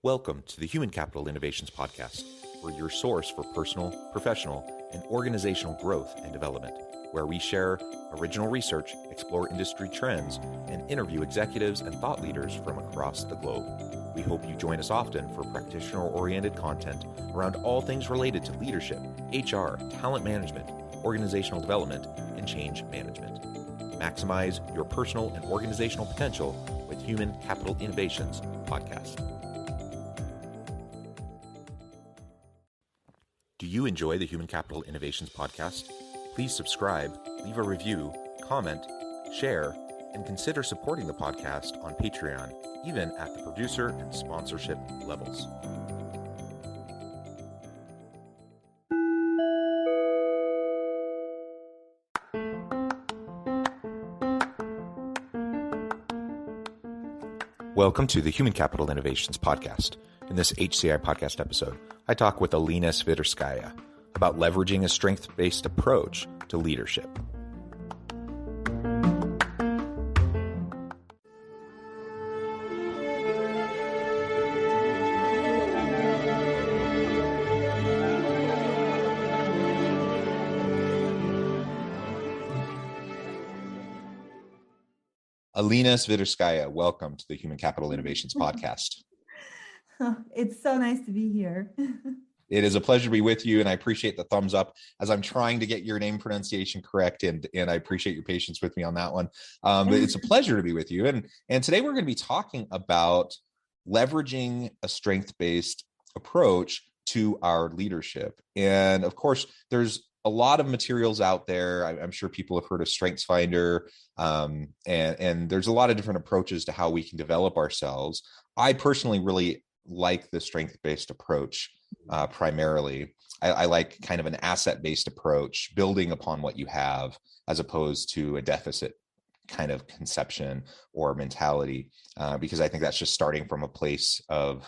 Welcome to the Human Capital Innovations Podcast. We're your source for personal, professional, and organizational growth and development, where we share original research, explore industry trends, and interview executives and thought leaders from across the globe. We hope you join us often for practitioner-oriented content around all things related to leadership, HR, talent management, organizational development, and change management. Maximize your personal and organizational potential with Human Capital Innovations Podcast. Do you enjoy the Human Capital Innovations Podcast? Please subscribe, leave a review, comment, share, and consider supporting the podcast on Patreon, even at the producer and sponsorship levels. Welcome to the Human Capital Innovations Podcast. In this HCI podcast episode, I talk with Alena Sviderskaia about leveraging a strength-based approach to leadership. Alena Sviderskaia, welcome to the Human Capital Innovations Podcast. It's so nice to be here. It is a pleasure to be with you, and I appreciate the thumbs up as I'm trying to get your name pronunciation correct, and I appreciate your patience with me on that one. But it's a pleasure to be with you, and today we're going to be talking about leveraging a strength-based approach to our leadership. And of course, there's a lot of materials out there. I'm sure people have heard of StrengthsFinder, and there's a lot of different approaches to how we can develop ourselves. I personally really like the strength-based approach primarily. I like kind of an asset-based approach, building upon what you have, as opposed to a deficit kind of conception or mentality, because I think that's just starting from a place of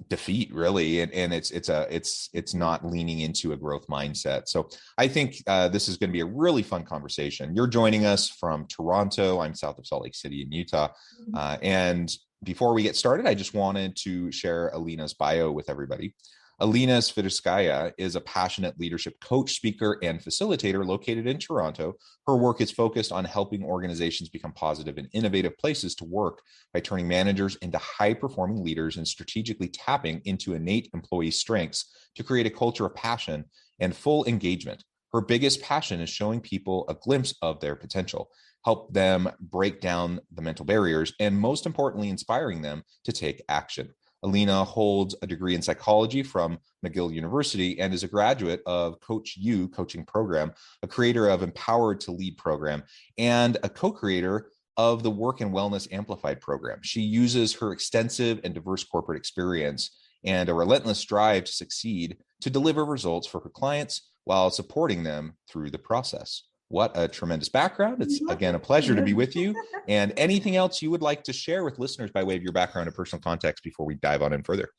defeat, really, and it's not leaning into a growth mindset. So I think this is going to be a really fun conversation. You're joining us from Toronto. I'm south of Salt Lake City in Utah, and before we get started, I just wanted to share Alena's bio with everybody. Alena Sviderskaia is a passionate leadership coach, speaker, and facilitator located in Toronto. Her work is focused on helping organizations become positive and innovative places to work by turning managers into high-performing leaders and strategically tapping into innate employee strengths to create a culture of passion and full engagement. Her biggest passion is showing people a glimpse of their potential, help them break down the mental barriers, and most importantly, inspiring them to take action. Alena holds a degree in psychology from McGill University and is a graduate of Coach U coaching program, a creator of Empowered to Lead program, and a co-creator of the Work and Wellness Amplified program. She uses her extensive and diverse corporate experience and a relentless drive to succeed to deliver results for her clients while supporting them through the process. What a tremendous background. It's, again, a pleasure to be with you. And anything else you would like to share with listeners by way of your background and personal context before we dive on in further?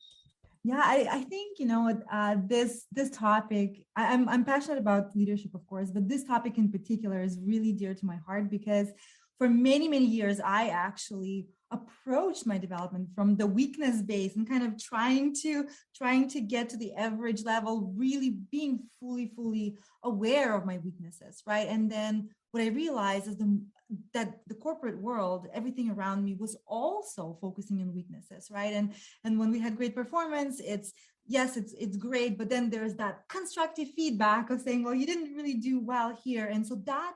Yeah, I think, this topic, I'm passionate about leadership, of course, but this topic in particular is really dear to my heart because for many, many years, I actually approached my development from the weakness base and kind of trying to get to the average level, really being fully aware of my weaknesses, right? And then what I realized is that the corporate world, everything around me was also focusing on weaknesses, right? And when we had great performance, it's great, but then there's that constructive feedback of saying, well, you didn't really do well here. And so that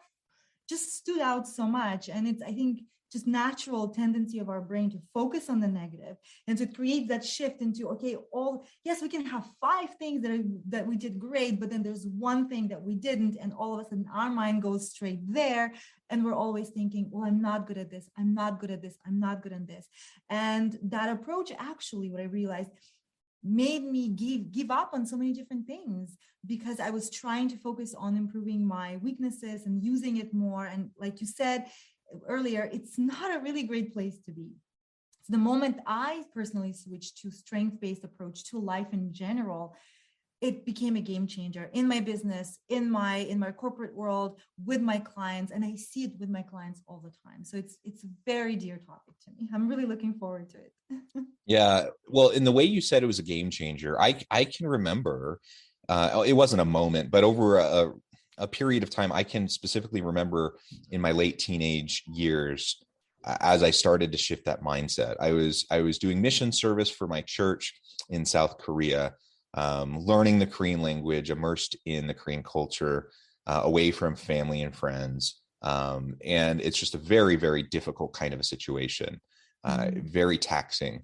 just stood out so much. And it's, I think, just natural tendency of our brain to focus on the negative and to create that shift into, okay, we can have 5 things that we did great, but then there's one thing that we didn't. And all of a sudden our mind goes straight there. And we're always thinking, well, I'm not good at this. I'm not good at this. I'm not good at this. And that approach, actually, what I realized, made me give up on so many different things because I was trying to focus on improving my weaknesses and using it more. And like you said earlier, it's not a really great place to be. So the moment I personally switched to strength-based approach to life in general, it became a game changer in my business, in my corporate world, with my clients, and I see it with my clients all the time. So it's a very dear topic to me. I'm really looking forward to it. Yeah, Well, in the way you said it was a game changer, I can remember, it wasn't a moment, but over a period of time, I can specifically remember in my late teenage years, as I started to shift that mindset. I was doing mission service for my church in South Korea, learning the Korean language, immersed in the Korean culture, away from family and friends. And it's just a very, very difficult kind of a situation, very taxing.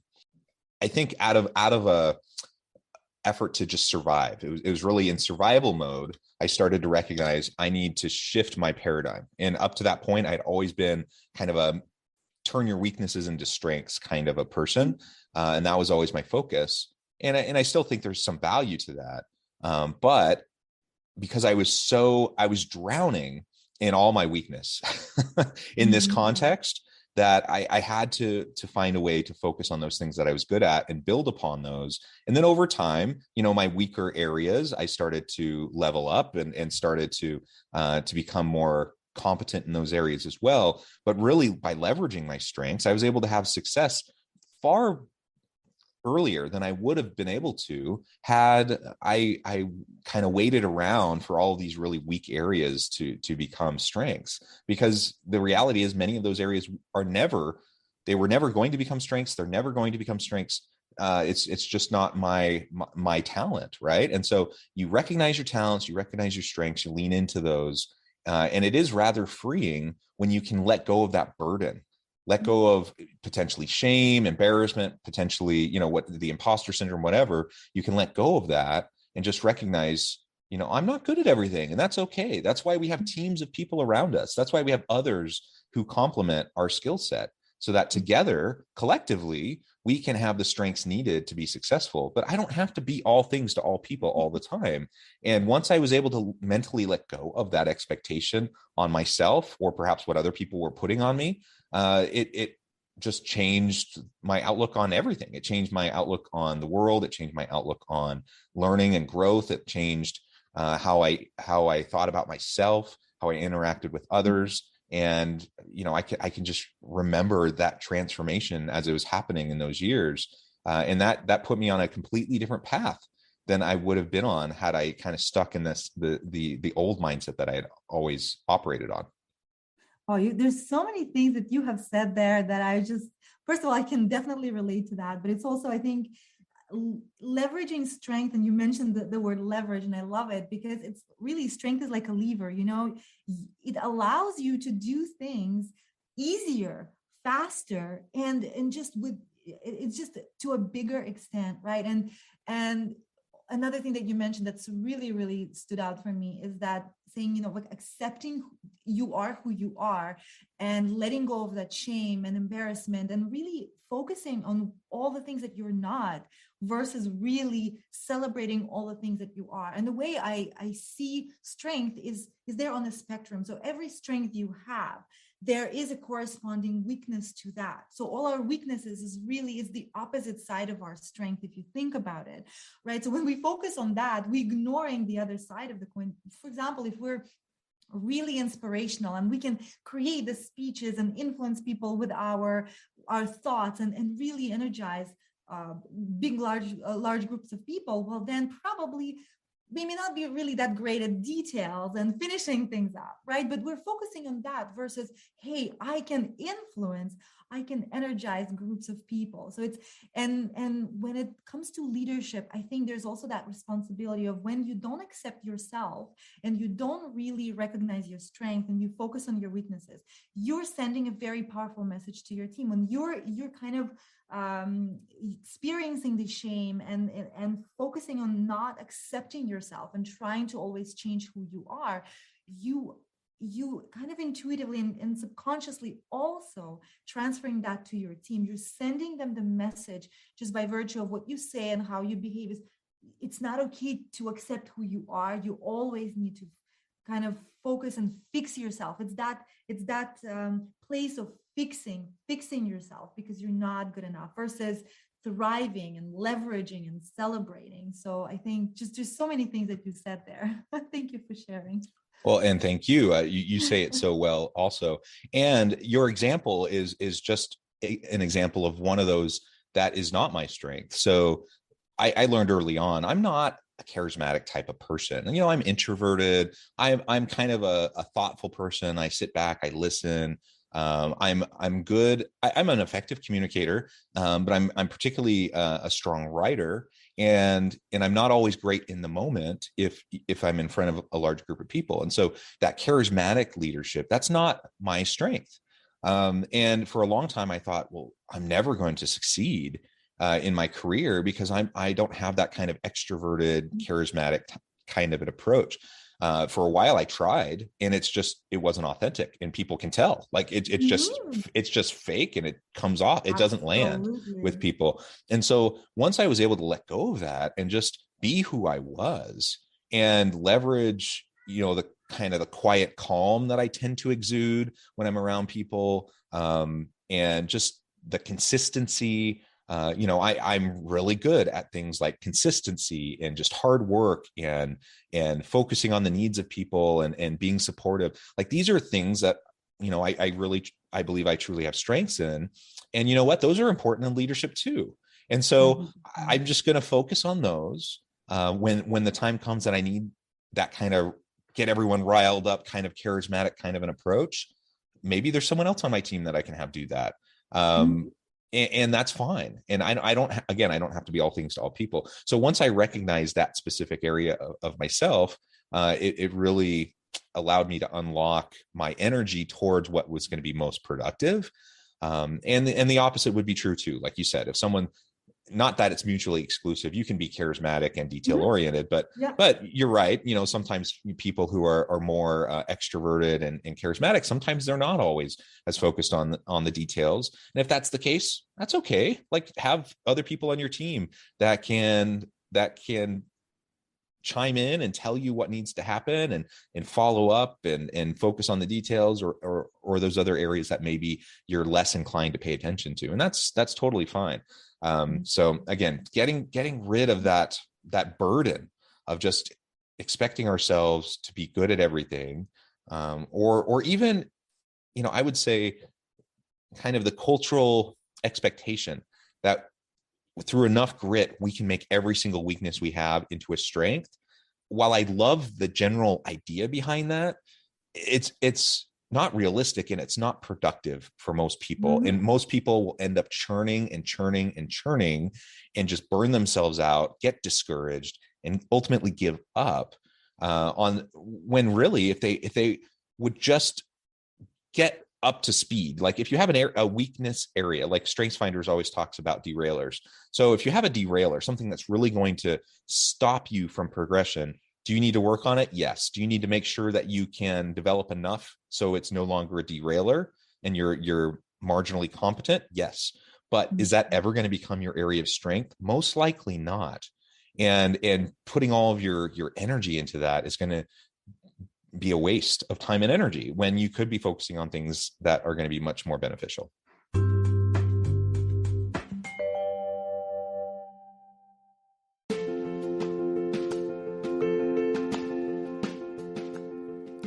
I think out of a effort to just survive. It was really in survival mode. I started to recognize I need to shift my paradigm. And up to that point, I'd always been kind of a turn your weaknesses into strengths kind of a person. And that was always my focus. And I still think there's some value to that. But because I was drowning in all my weakness in this context, that I had to find a way to focus on those things that I was good at and build upon those. And then over time, my weaker areas, I started to level up and started to become more competent in those areas as well. But really, by leveraging my strengths, I was able to have success far earlier than I would have been able to had I kind of waited around for all of these really weak areas to become strengths. Because the reality is many of those areas were never going to become strengths. They're never going to become strengths. It's just not my talent, right? And so you recognize your talents, you recognize your strengths, you lean into those, and it is rather freeing when you can let go of that burden, let go of potentially shame, embarrassment, potentially, what the imposter syndrome, whatever. You can let go of that and just recognize, I'm not good at everything, and that's okay. That's why we have teams of people around us. That's why we have others who complement our skill set, so that together, collectively, we can have the strengths needed to be successful. But I don't have to be all things to all people all the time. And once I was able to mentally let go of that expectation on myself, or perhaps what other people were putting on me, it just changed my outlook on everything. It changed my outlook on the world. It changed my outlook on learning and growth. It changed how I thought about myself, how I interacted with others. And I can just remember that transformation as it was happening in those years, and that put me on a completely different path than I would have been on had I kind of stuck in the old mindset that I had always operated on. Oh, there's so many things that you have said there that first of all, I can definitely relate to that. But it's also, I think, leveraging strength. And you mentioned the word leverage, and I love it because it's really, strength is like a lever, it allows you to do things easier, faster, and just it's just to a bigger extent, right? And another thing that you mentioned that's really, really stood out for me is that saying, like accepting you are who you are and letting go of that shame and embarrassment and really focusing on all the things that you're not versus really celebrating all the things that you are. And the way I see strength is there on a spectrum. So every strength you have, there is a corresponding weakness to that. So all our weaknesses is the opposite side of our strength, if you think about it, right? So when we focus on that, we're ignoring the other side of the coin. For example, if we're really inspirational and we can create the speeches and influence people with our thoughts and really energize large groups of people, well, then probably we may not be really that great at details and finishing things up, right? But we're focusing on that versus, hey, I can influence, I can energize groups of people. So it's, and when it comes to leadership, I think there's also that responsibility of when you don't accept yourself and you don't really recognize your strength and you focus on your weaknesses, you're sending a very powerful message to your team. When you're kind of experiencing the shame and focusing on not accepting yourself and trying to always change who you are, you kind of intuitively and subconsciously also transferring that to your team. You're sending them the message just by virtue of what you say and how you behave. It's not okay to accept who you are. You always need to kind of focus and fix yourself. It's that place of fixing yourself because you're not good enough versus thriving and leveraging and celebrating. So I think just so many things that you said there. Thank you for sharing. Well, and thank you. You say it so well also. And your example is just an example of one of those that is not my strength. So I learned early on, I'm not a charismatic type of person. And, I'm introverted. I'm kind of a thoughtful person. I sit back, I listen. I'm good. I'm an effective communicator, but I'm particularly a strong writer, and I'm not always great in the moment if I'm in front of a large group of people. And so that charismatic leadership, that's not my strength. And for a long time, I thought, well, I'm never going to succeed in my career because I don't have that kind of extroverted, charismatic kind of an approach. For a while I tried, and it wasn't authentic, and people can tell. Like it's just fake, and it comes off. It doesn't land with people. And so once I was able to let go of that and just be who I was and leverage, the kind of the quiet calm that I tend to exude when I'm around people, and just the consistency. I'm really good at things like consistency and just hard work and focusing on the needs of people and being supportive. Like, these are things that, I believe I truly have strengths in. And you know what? Those are important in leadership too. And so I'm just going to focus on those when the time comes that I need that kind of get everyone riled up, kind of charismatic kind of an approach. Maybe there's someone else on my team that I can have do that. And that's fine. And I don't have to be all things to all people. So once I recognized that specific area of myself, it really allowed me to unlock my energy towards what was going to be most productive. And the opposite would be true too. Like you said, if someone, not that it's mutually exclusive, you can be charismatic and detail oriented, but you're right. Sometimes people who are more extroverted and charismatic, sometimes they're not always as focused on the details. And if that's the case, that's okay. Like, have other people on your team that can chime in and tell you what needs to happen and follow up and focus on the details or those other areas that maybe you're less inclined to pay attention to. And that's totally fine. So again, getting rid of that burden of just expecting ourselves to be good at everything, or even, I would say kind of the cultural expectation that through enough grit, we can make every single weakness we have into a strength. While I love the general idea behind that, it's not realistic and it's not productive for most people. And most people will end up churning and churning and churning and just burn themselves out, get discouraged, and ultimately give up on when really, if they would just get up to speed. Like, if you have a weakness area, like StrengthsFinders always talks about derailers. So if you have a derailer, something that's really going to stop you from progression, do you need to work on it? Yes. Do you need to make sure that you can develop enough so it's no longer a derailer and you're marginally competent? Yes. But is that ever going to become your area of strength? Most likely not. And putting all of your energy into that is going to be a waste of time and energy when you could be focusing on things that are going to be much more beneficial.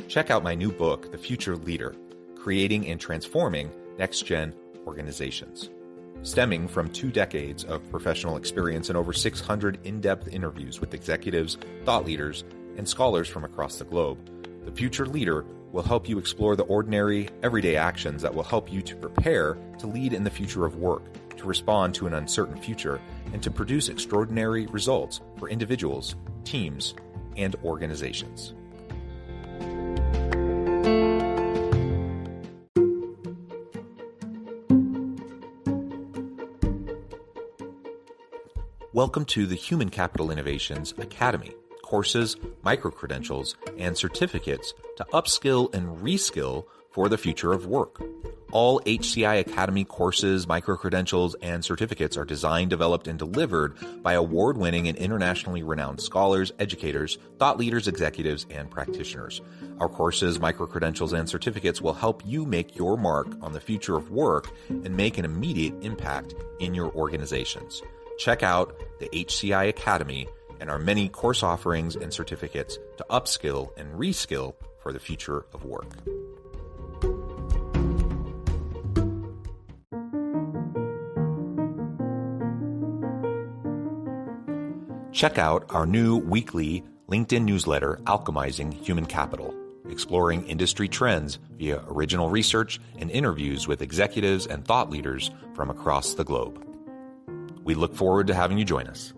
Check out my new book, The Future Leader: Creating and Transforming Next-Gen Organizations. Stemming from 2 decades of professional experience and over 600 in-depth interviews with executives, thought leaders, and scholars from across the globe, The Future Leader will help you explore the ordinary, everyday actions that will help you to prepare to lead in the future of work, to respond to an uncertain future, and to produce extraordinary results for individuals, teams, and organizations. Welcome to the Human Capital Innovations Academy. Courses, micro-credentials, and certificates to upskill and reskill for the future of work. All HCI Academy courses, micro-credentials, and certificates are designed, developed, and delivered by award-winning and internationally renowned scholars, educators, thought leaders, executives, and practitioners. Our courses, micro-credentials, and certificates will help you make your mark on the future of work and make an immediate impact in your organizations. Check out the HCI Academy and our many course offerings and certificates to upskill and reskill for the future of work. Check out our new weekly LinkedIn newsletter, Alchemizing Human Capital, exploring industry trends via original research and interviews with executives and thought leaders from across the globe. We look forward to having you join us.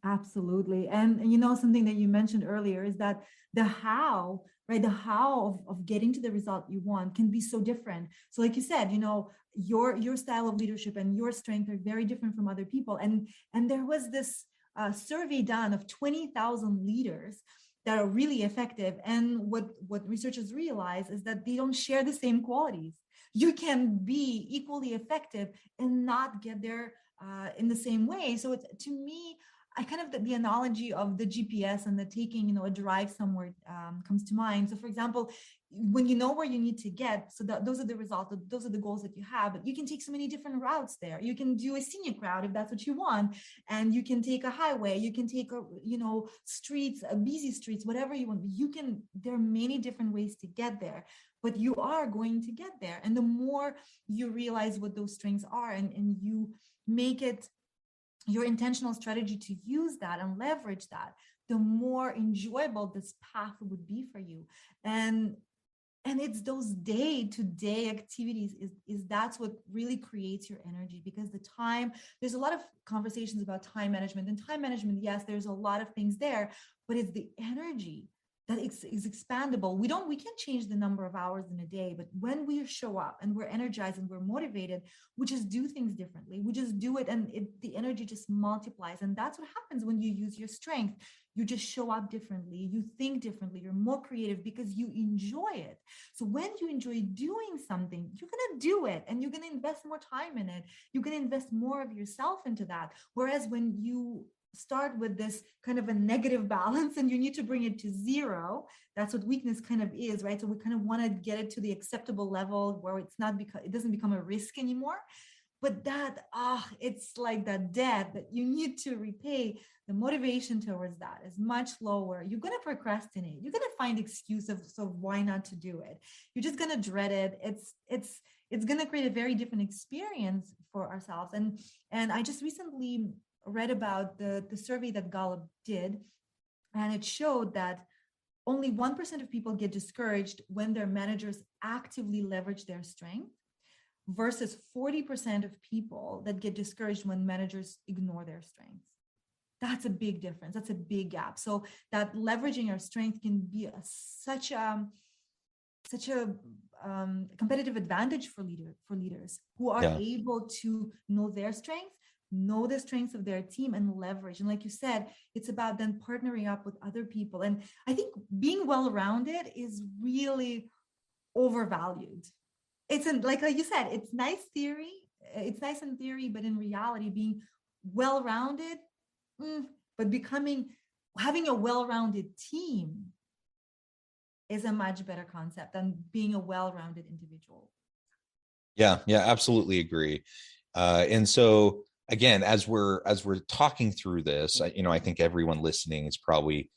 Absolutely. And you know, something that you mentioned earlier is that the how, right? The how of getting to the result you want can be so different. So like you said, you know, your style of leadership and your strength are very different from other people. And there was this survey done of 20,000 leaders that are really effective. And what researchers realize is that they don't share the same qualities. You can be equally effective and not get there in the same way. So it's, to me, I kind of, the analogy of the GPS and the taking, you know, a drive somewhere comes to mind. So for example, when you know where you need to get, so that those are the results, those are the goals that you have, but you can take so many different routes there. You can do a scenic route if that's what you want. And you can take a highway, you can take a, you know, streets, busy streets, whatever you want. You can, there are many different ways to get there, but you are going to get there. And the more you realize what those strengths are and you make it your intentional strategy to use that and leverage that, the more enjoyable this path would be for you. And it's those day-to-day activities is that's what really creates your energy, because the time, there's a lot of conversations about time management, and time management, yes, there's a lot of things there, but it's the energy that is expandable. We can't change the number of hours in a day, but when we show up and we're energized and we're motivated, we just do things differently. We just do it, and the energy just multiplies. And that's what happens when you use your strength. You just show up differently. You think differently. You're more creative because you enjoy it. So when you enjoy doing something, you're going to do it, and you're going to invest more time in it. You're going to invest more of yourself into that. Whereas when you start with this kind of a negative balance and you need to bring it to zero, that's what weakness kind of is, right? So we kind of want to get it to the acceptable level where it's not, because it doesn't become a risk anymore. But that, it's like that debt that you need to repay. The motivation towards that is much lower. You're going to procrastinate. You're going to find excuses of why not to do it. You're just going to dread it. It's going to create a very different experience for ourselves. And I just recently read about the survey that Gallup did, and it showed that only 1% of people get discouraged when their managers actively leverage their strength, versus 40% of people that get discouraged when managers ignore their strengths. That's a big difference. That's a big gap. So that leveraging our strength can be such a competitive advantage for leaders who are able to know their strengths, know the strengths of their team, and leverage. And like you said, it's about then partnering up with other people. And I think being well-rounded is really overvalued. It's like you said, it's nice theory. It's nice in theory, but in reality, being well-rounded, but having a well-rounded team is a much better concept than being a well-rounded individual. Yeah, absolutely agree. And so again, as we're talking through this, I think everyone listening is probably,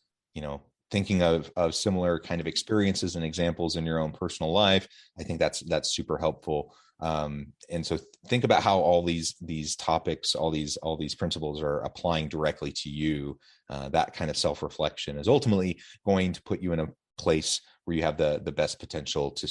thinking of similar kind of experiences and examples in your own personal life. I think that's super helpful. And so think about how all these topics, all these principles are applying directly to you. That kind of self-reflection is ultimately going to put you in a place where you have the best potential to,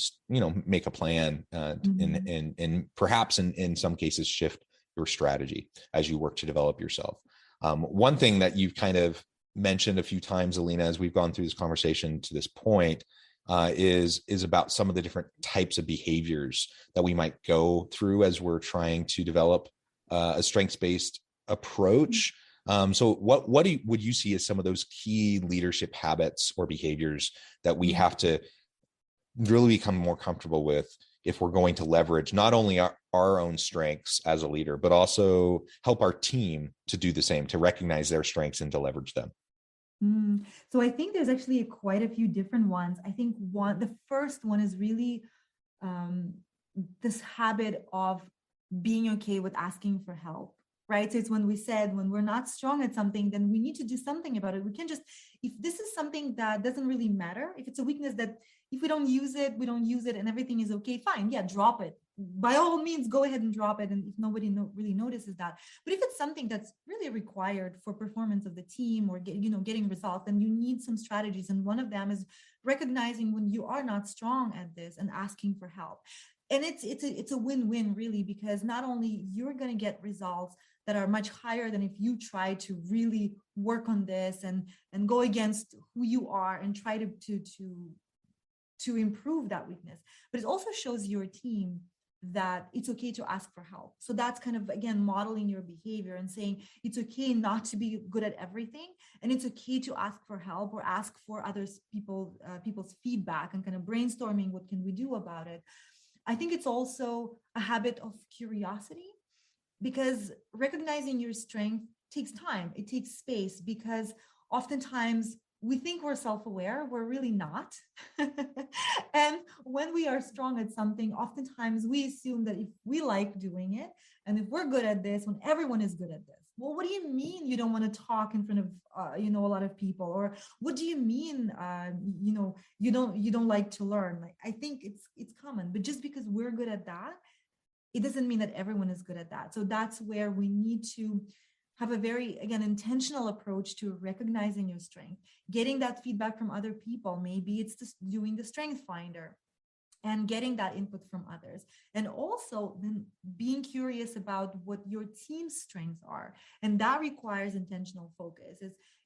make a plan and perhaps in some cases shift your strategy as you work to develop yourself. One thing that you've kind of mentioned a few times, Alena, as we've gone through this conversation to this point, is about some of the different types of behaviors that we might go through as we're trying to develop a strengths-based approach. So what would you see as some of those key leadership habits or behaviors that we have to really become more comfortable with if we're going to leverage not only our own strengths as a leader, but also help our team to do the same, to recognize their strengths and to leverage them? So I think there's actually quite a few different ones. I think the first one is really this habit of being okay with asking for help, right? So it's when we're not strong at something, then we need to do something about it. We can't just if this is something that doesn't really matter, if it's a weakness that if we don't use it, we don't use it and everything is okay, fine, yeah, drop it. By all means, go ahead and drop it. And if nobody really notices that, but if it's something that's really required for performance of the team or getting results, then you need some strategies. And one of them is recognizing when you are not strong at this and asking for help. And it's a win-win really, because not only you're going to get results that are much higher than if you try to really work on this and go against who you are and try to improve that weakness, but it also shows your team that it's okay to ask for help. So that's kind of, again, modeling your behavior and saying it's okay not to be good at everything, and it's okay to ask for help or ask for people's feedback and kind of brainstorming what can we do about it. I think it's also a habit of curiosity, because recognizing your strength takes time. It takes space, because oftentimes we think we're self-aware, we're really not. And when we are strong at something, oftentimes we assume that if we like doing it, and if we're good at this, when everyone is good at this, well, what do you mean you don't want to talk in front of a lot of people? Or what do you mean you don't like to learn? Like, I think it's common, but just because we're good at that, it doesn't mean that everyone is good at that. So that's where we need to have a very, again, intentional approach to recognizing your strength, getting that feedback from other people. Maybe it's just doing the strength finder and getting that input from others. And also then being curious about what your team's strengths are. And that requires intentional focus,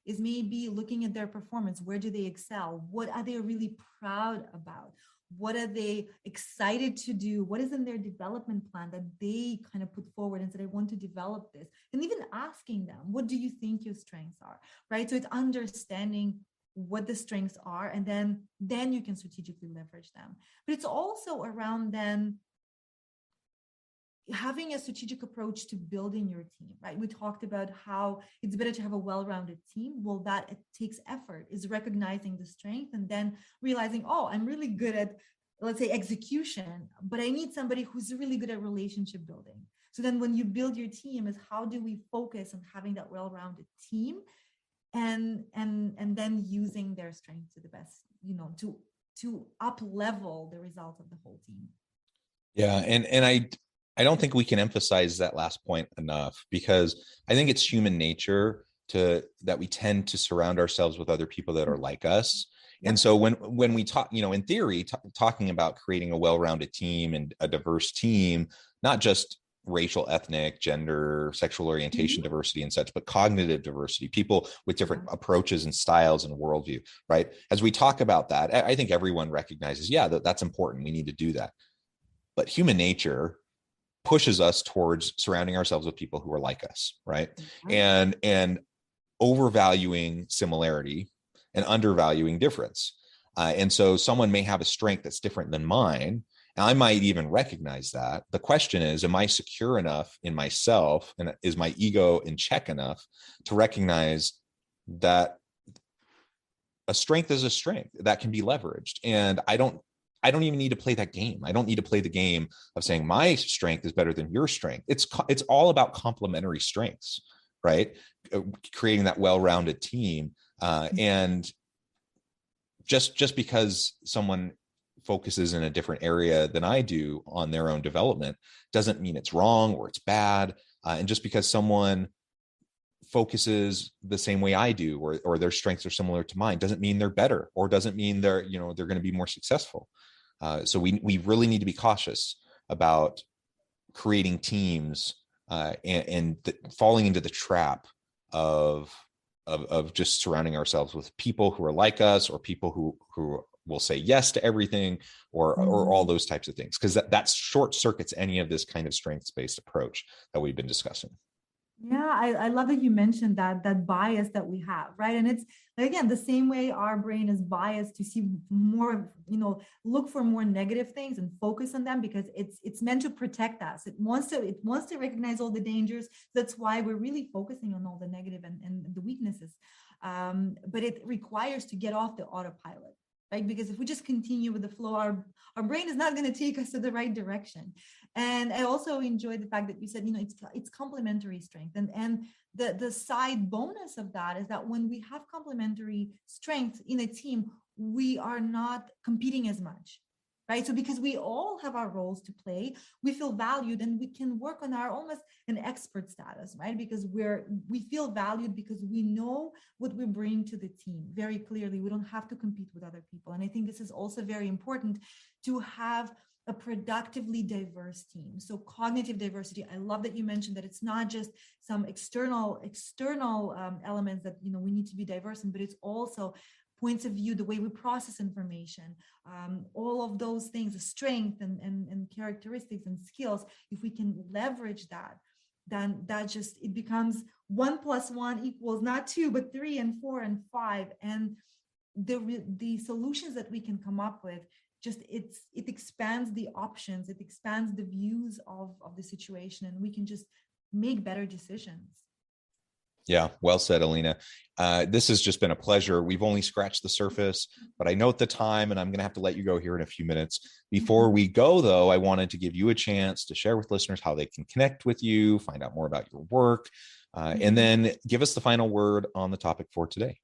is maybe looking at their performance. Where do they excel? What are they really proud about? What are they excited to do? What is in their development plan that they kind of put forward and said, I want to develop this? And even asking them, what do you think your strengths are, right? So it's understanding what the strengths are, and then you can strategically leverage them. But it's also around then having a strategic approach to building your team, right? We talked about how it's better to have a well-rounded team. Well, that it takes effort, is recognizing the strength and then realizing, oh, I'm really good at, let's say, execution, but I need somebody who's really good at relationship building. So then when you build your team, is how do we focus on having that well-rounded team and then using their strengths to the best, to up level the results of the whole team. Yeah. And I don't think we can emphasize that last point enough, because I think it's human nature that we tend to surround ourselves with other people that are like us. Yep. And so when we talk, in theory, talking about creating a well-rounded team and a diverse team, not just racial, ethnic, gender, sexual orientation, diversity and such, but cognitive diversity, people with different approaches and styles and worldview, right? As we talk about that, I think everyone recognizes, yeah, that's important. We need to do that. But human nature pushes us towards surrounding ourselves with people who are like us, right? And overvaluing similarity and undervaluing difference. And so someone may have a strength that's different than mine, and I might even recognize that. The question is, am I secure enough in myself, and is my ego in check enough to recognize that a strength is a strength that can be leveraged? And I don't even need to play that game. I don't need to play the game of saying my strength is better than your strength. It's all about complementary strengths, right? Creating that well-rounded team. And just because someone focuses in a different area than I do on their own development doesn't mean it's wrong or it's bad. And just because someone focuses the same way I do, or their strengths are similar to mine, doesn't mean they're better, or doesn't mean they're going to be more successful. So we really need to be cautious about creating teams and falling into the trap of just surrounding ourselves with people who are like us, or people who will say yes to everything, or all those types of things, because that short circuits any of this kind of strengths-based approach that we've been discussing. Yeah, I love that you mentioned that bias that we have, right? And it's, again, the same way our brain is biased to see more, look for more negative things and focus on them, because it's meant to protect us. It wants to recognize all the dangers. That's why we're really focusing on all the negative and the weaknesses. But it requires to get off the autopilot. right? Because if we just continue with the flow, our brain is not going to take us to the right direction. And I also enjoyed the fact that you said, it's complementary strength. And the side bonus of that is that when we have complementary strength in a team, we are not competing as much, right? So because we all have our roles to play, we feel valued and we can work on our almost an expert status, right? Because we feel valued because we know what we bring to the team very clearly. We don't have to compete with other people. And I think this is also very important to have a productively diverse team. So cognitive diversity, I love that you mentioned that it's not just some external elements that, we need to be diverse in, but it's also points of view, the way we process information, all of those things, the strength and characteristics and skills. If we can leverage that, then it becomes 1 + 1 equals not 2, but 3 and 4 and 5. And the solutions that we can come up with, it expands the options, it expands the views of the situation, and we can just make better decisions. Yeah, well said, Alena. This has just been a pleasure. We've only scratched the surface, but I note the time and I'm going to have to let you go here in a few minutes. Before we go, though, I wanted to give you a chance to share with listeners how they can connect with you, find out more about your work, and then give us the final word on the topic for today.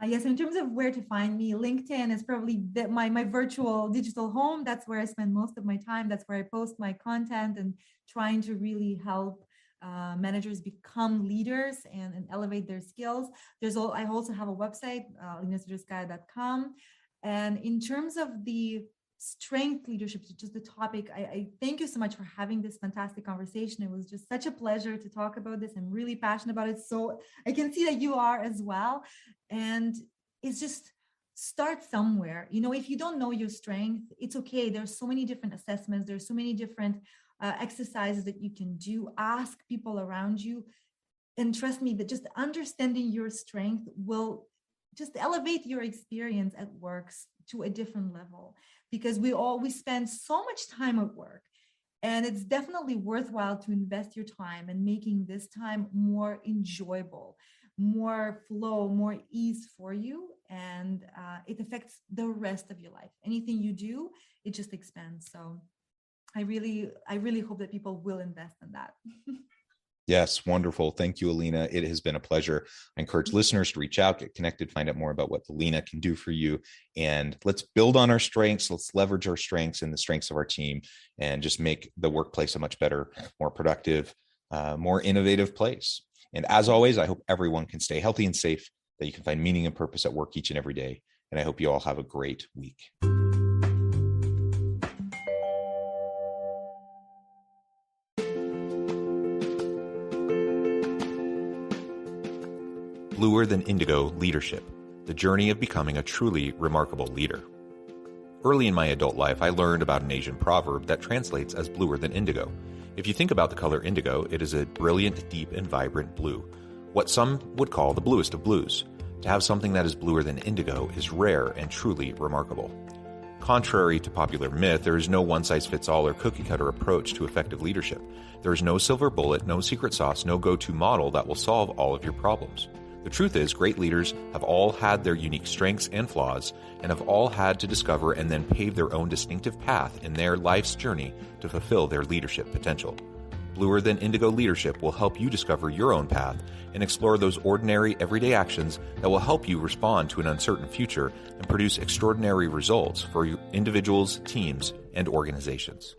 Yes, in terms of where to find me, LinkedIn is probably my virtual digital home. That's where I spend most of my time. That's where I post my content and trying to really help managers become leaders and elevate their skills. I also have a website, Sviderskaia.com. And in terms of the strength leadership, which is the topic, I thank you so much for having this fantastic conversation. It was just such a pleasure to talk about this. I'm really passionate about it. So I can see that you are as well. And it's just start somewhere. If you don't know your strength, it's okay. There's so many different assessments. There's so many different exercises that you can do. Ask people around you. And trust me that just understanding your strength will just elevate your experience at work to a different level, because we spend so much time at work, and it's definitely worthwhile to invest your time and making this time more enjoyable, more flow, more ease for you, and it affects the rest of your life. Anything you do, it just expands. So I really hope that people will invest in that. Yes, wonderful. Thank you, Alena. It has been a pleasure. I encourage listeners to reach out, get connected, find out more about what Alena can do for you. And let's build on our strengths. Let's leverage our strengths and the strengths of our team and just make the workplace a much better, more productive, more innovative place. And as always, I hope everyone can stay healthy and safe, that you can find meaning and purpose at work each and every day. And I hope you all have a great week. Bluer Than Indigo Leadership, the journey of becoming a truly remarkable leader. Early in my adult life, I learned about an Asian proverb that translates as bluer than indigo. If you think about the color indigo, it is a brilliant, deep, and vibrant blue, what some would call the bluest of blues. To have something that is bluer than indigo is rare and truly remarkable. Contrary to popular myth, there is no one-size-fits-all or cookie-cutter approach to effective leadership. There is no silver bullet, no secret sauce, no go-to model that will solve all of your problems. The truth is, great leaders have all had their unique strengths and flaws, and have all had to discover and then pave their own distinctive path in their life's journey to fulfill their leadership potential. Bluer Than Indigo Leadership will help you discover your own path and explore those ordinary, everyday actions that will help you respond to an uncertain future and produce extraordinary results for individuals, teams, and organizations.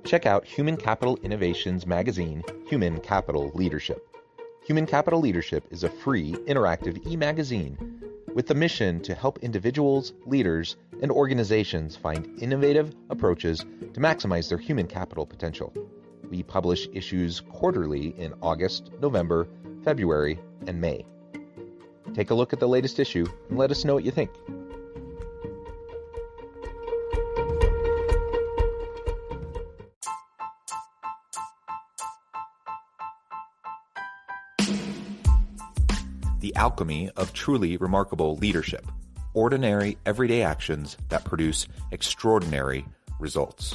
Check out Human Capital Innovations magazine, Human Capital Leadership. Human Capital Leadership is a free, interactive e-magazine with the mission to help individuals, leaders, and organizations find innovative approaches to maximize their human capital potential. We publish issues quarterly in August, November, February, and May. Take a look at the latest issue and let us know what you think. The alchemy of truly remarkable leadership. Ordinary, everyday actions that produce extraordinary results.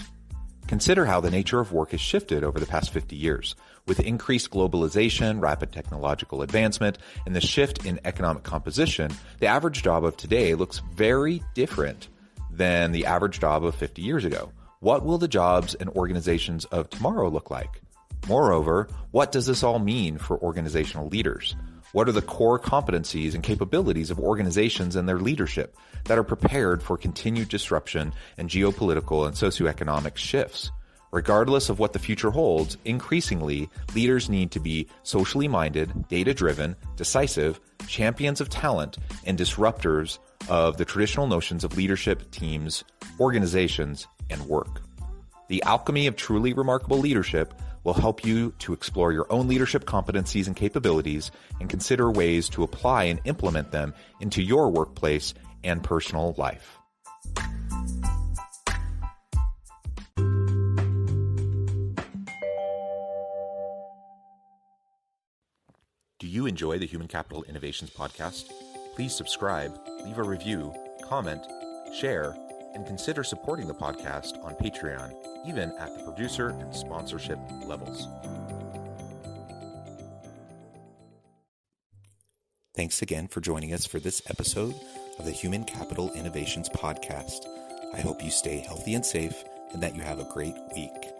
Consider how the nature of work has shifted over the past 50 years. With increased globalization, rapid technological advancement, and the shift in economic composition, the average job of today looks very different than the average job of 50 years ago. What will the jobs and organizations of tomorrow look like? Moreover, what does this all mean for organizational leaders? What are the core competencies and capabilities of organizations and their leadership that are prepared for continued disruption and geopolitical and socioeconomic shifts? Regardless of what the future holds, increasingly, leaders need to be socially minded, data-driven, decisive, champions of talent, and disruptors of the traditional notions of leadership, teams, organizations, and work. The alchemy of truly remarkable leadership will help you to explore your own leadership competencies and capabilities and consider ways to apply and implement them into your workplace and personal life. Do you enjoy the Human Capital Innovations podcast? Please subscribe, leave a review, comment, share, and consider supporting the podcast on Patreon, even at the producer and sponsorship levels. Thanks again for joining us for this episode of the Human Capital Innovations podcast. I hope you stay healthy and safe and that you have a great week.